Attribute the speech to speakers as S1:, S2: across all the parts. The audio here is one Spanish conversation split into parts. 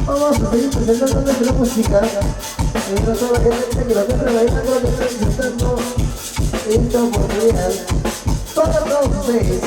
S1: Vamos a seguir presentando nuestra música. Mientras toda la gente que lo está trabajando, lo que está disfrutando esta oportunidad. Para todos ustedes,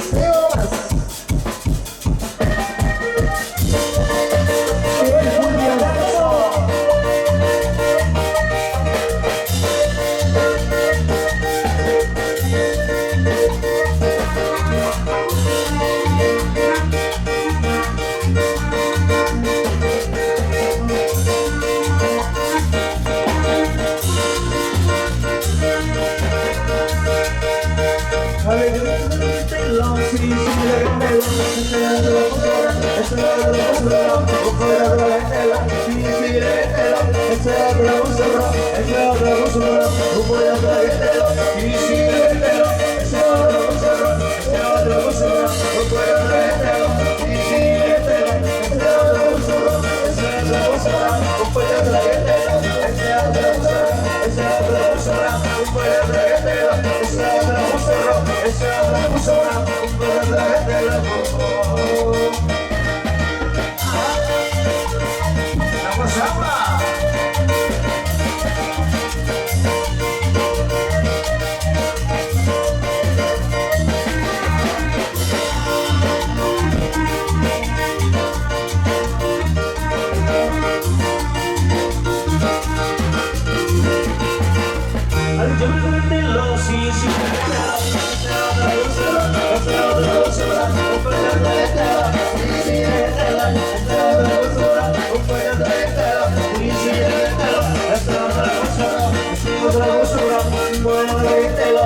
S1: ese otro hermosura, un buen traguetero, y si traguetero, ese otro hermosura, ese otro hermosura, un buen traguetero, y si traguetero, ese otro hermosura, ese otro hermosura, un buen traguetero, ese otro hermosura, ese otro hermosura, un buen traguetero, ese otro hermosura, ese otro hermosura, un buen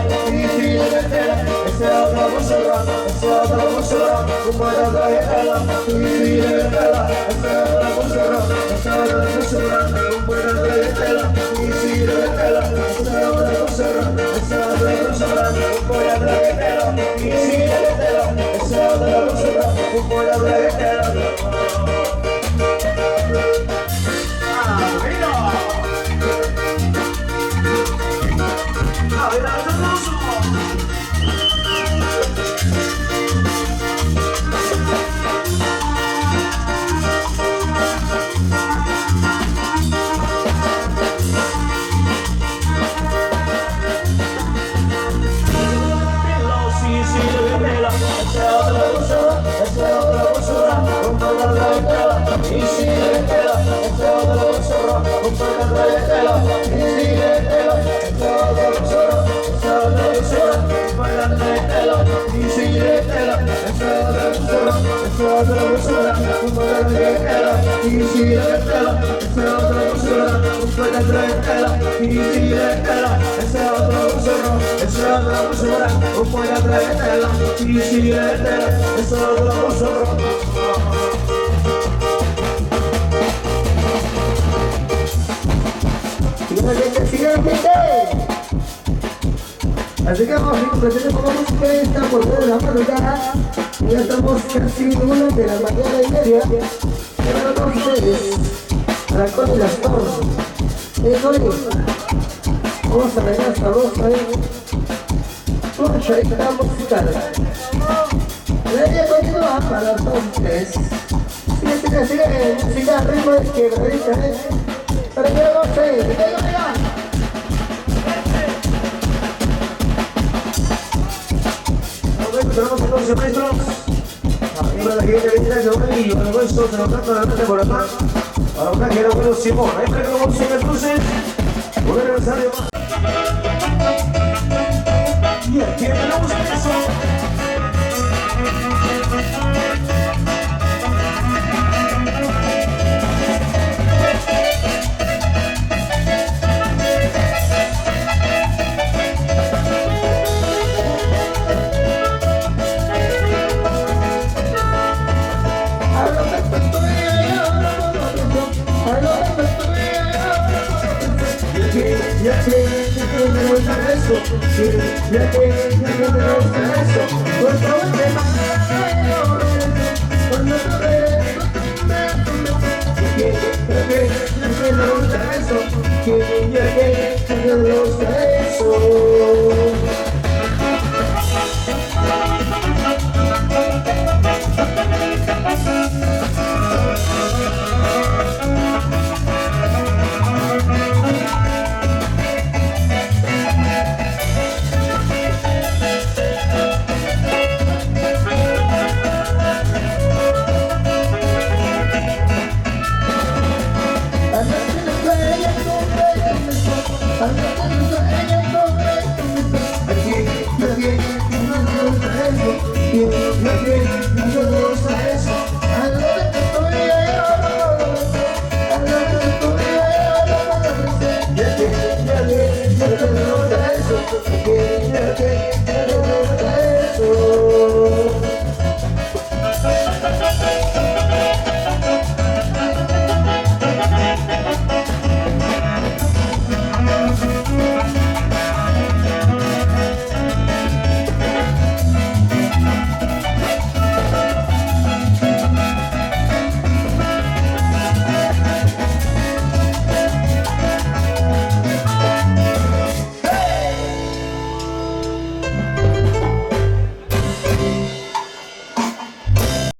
S1: traguetero. Así que vamos a complacer con la música esta por toda la madrugada. Ya estamos casi en una de la mañana y media. Pero con ustedes, Dracón y las Torres. Eso es. Vamos a bailar sabrosa, una charita musical. La idea continúa para todos ustedes. Sigue música, ritmo de quebradita, para que lo gocen. Tenemos entonces, maestros, para la gente que viene de y bueno, esto se lo trata de la por acá, para una que era bueno Simón, ahí para que lo vamos a entonces, un aniversario más. Y aquí tenemos eso. Ya que me gusta eso, ya que me gusta eso, por favor te mando cuando te veo, ya que me gusta eso, ya que me gusta eso.